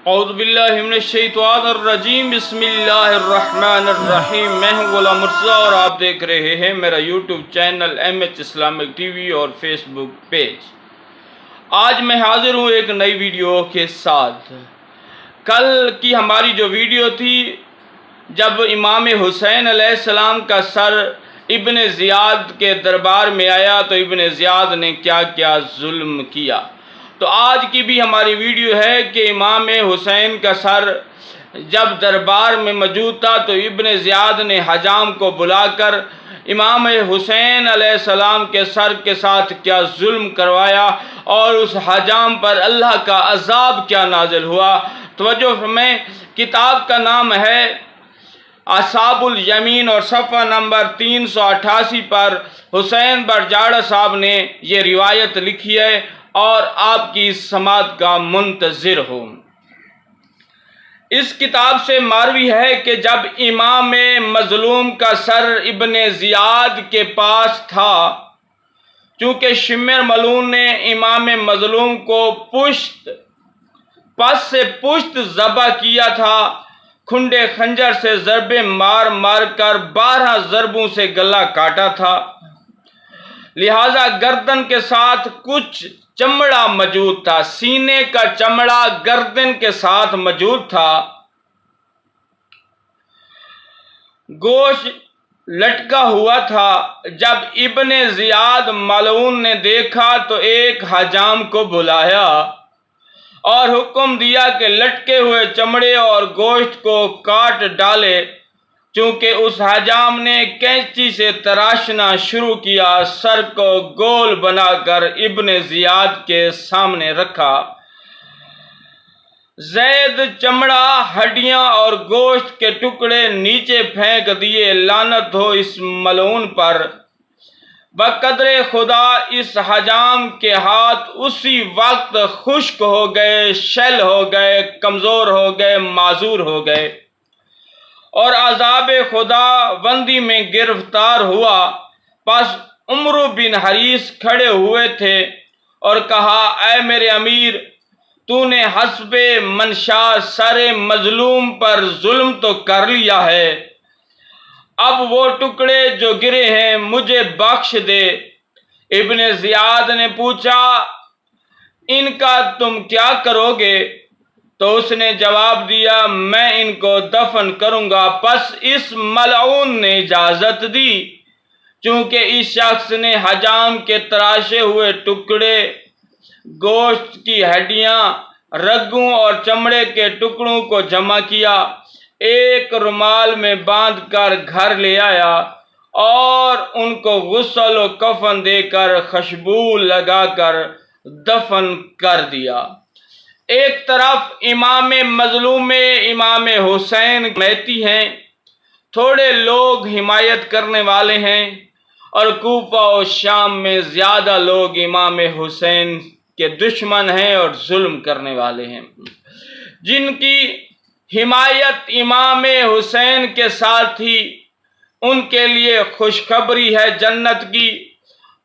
اعوذ باللہ من الشیطان الرجیم، بسم اللہ الرحمن الرحیم۔ میں ہوں غلام مرتضیٰ اور آپ دیکھ رہے ہیں میرا YouTube channel MH Islamic T V اور فیس بک پیج۔ آج میں حاضر ہوں ایک نئی ویڈیو کے ساتھ۔ کل کی ہماری جو ویڈیو تھی، جب امام حسین علیہ السلام کا سر ابن زیاد کے دربار میں آیا تو ابن زیاد نے کیا کیا ظلم کیا۔ تو آج کی بھی ہماری ویڈیو ہے کہ امام حسین کا سر جب دربار میں موجود تھا تو ابن زیاد نے حجام کو بلا کر امام حسین علیہ السلام کے سر کے ساتھ کیا ظلم کروایا اور اس حجام پر اللہ کا عذاب کیا نازل ہوا۔ توجہ فرمائیں، کتاب کا نام ہے اصحاب الیمین اور صفحہ نمبر 388 پر حسین برجاڑہ صاحب نے یہ روایت لکھی ہے اور آپ کی سماعت کا منتظر ہوں۔ اس کتاب سے مروی ہے کہ جب امام مظلوم کا سر ابن زیاد کے پاس تھا، چونکہ شمر ملعون نے امام مظلوم کو پس سے پشت ذبح کیا تھا، کھنڈے خنجر سے ضربے مار مار کر 12 ضربوں سے گلا کاٹا تھا، لہذا گردن کے ساتھ کچھ چمڑا موجود تھا، سینے کا چمڑا گردن کے ساتھ موجود تھا، گوشت لٹکا ہوا تھا۔ جب ابن زیاد ملعون نے دیکھا تو ایک حجام کو بلایا اور حکم دیا کہ لٹکے ہوئے چمڑے اور گوشت کو کاٹ ڈالے۔ چونکہ اس حجام نے کینچی سے تراشنا شروع کیا، سر کو گول بنا کر ابن زیاد کے سامنے رکھا۔ زید چمڑا، ہڈیاں اور گوشت کے ٹکڑے نیچے پھینک دیے۔ لعنت ہو اس ملعون پر۔ بقدر خدا اس حجام کے ہاتھ اسی وقت خشک ہو گئے، شل ہو گئے، کمزور ہو گئے، معذور ہو گئے اور عذاب خدا بندی میں گرفتار ہوا۔ پس عمر بن حریث کھڑے ہوئے تھے اور کہا، اے میرے امیر، تو نے حسب منشا سر مظلوم پر ظلم تو کر لیا ہے، اب وہ ٹکڑے جو گرے ہیں مجھے بخش دے۔ ابن زیاد نے پوچھا، ان کا تم کیا کرو گے؟ تو اس نے جواب دیا، میں ان کو دفن کروں گا۔ پس اس ملعون نے اجازت دی، چونکہ اس شخص نے حجام کے تراشے ہوئے ٹکڑے، گوشت کی ہڈیاں، رگوں اور چمڑے کے ٹکڑوں کو جمع کیا، ایک رومال میں باندھ کر گھر لے آیا اور ان کو غسل و کفن دے کر خوشبو لگا کر دفن کر دیا۔ ایک طرف امام مظلوم امام حسین میتی ہیں، تھوڑے لوگ حمایت کرنے والے ہیں، اور کوفہ و شام میں زیادہ لوگ امام حسین کے دشمن ہیں اور ظلم کرنے والے ہیں، جن کی حمایت امام حسین کے ساتھ ہی ان کے لیے خوشخبری ہے جنت کی،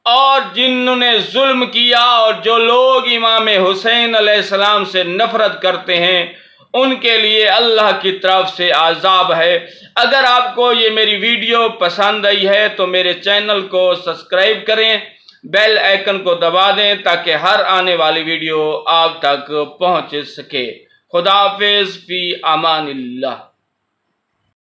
اور جنہوں نے ظلم کیا اور جو لوگ امام حسین علیہ السلام سے نفرت کرتے ہیں ان کے لیے اللہ کی طرف سے عذاب ہے۔ اگر آپ کو یہ میری ویڈیو پسند آئی ہے تو میرے چینل کو سبسکرائب کریں، بیل آئیکن کو دبا دیں تاکہ ہر آنے والی ویڈیو آپ تک پہنچ سکے۔ خدا حافظ، فی امان اللہ۔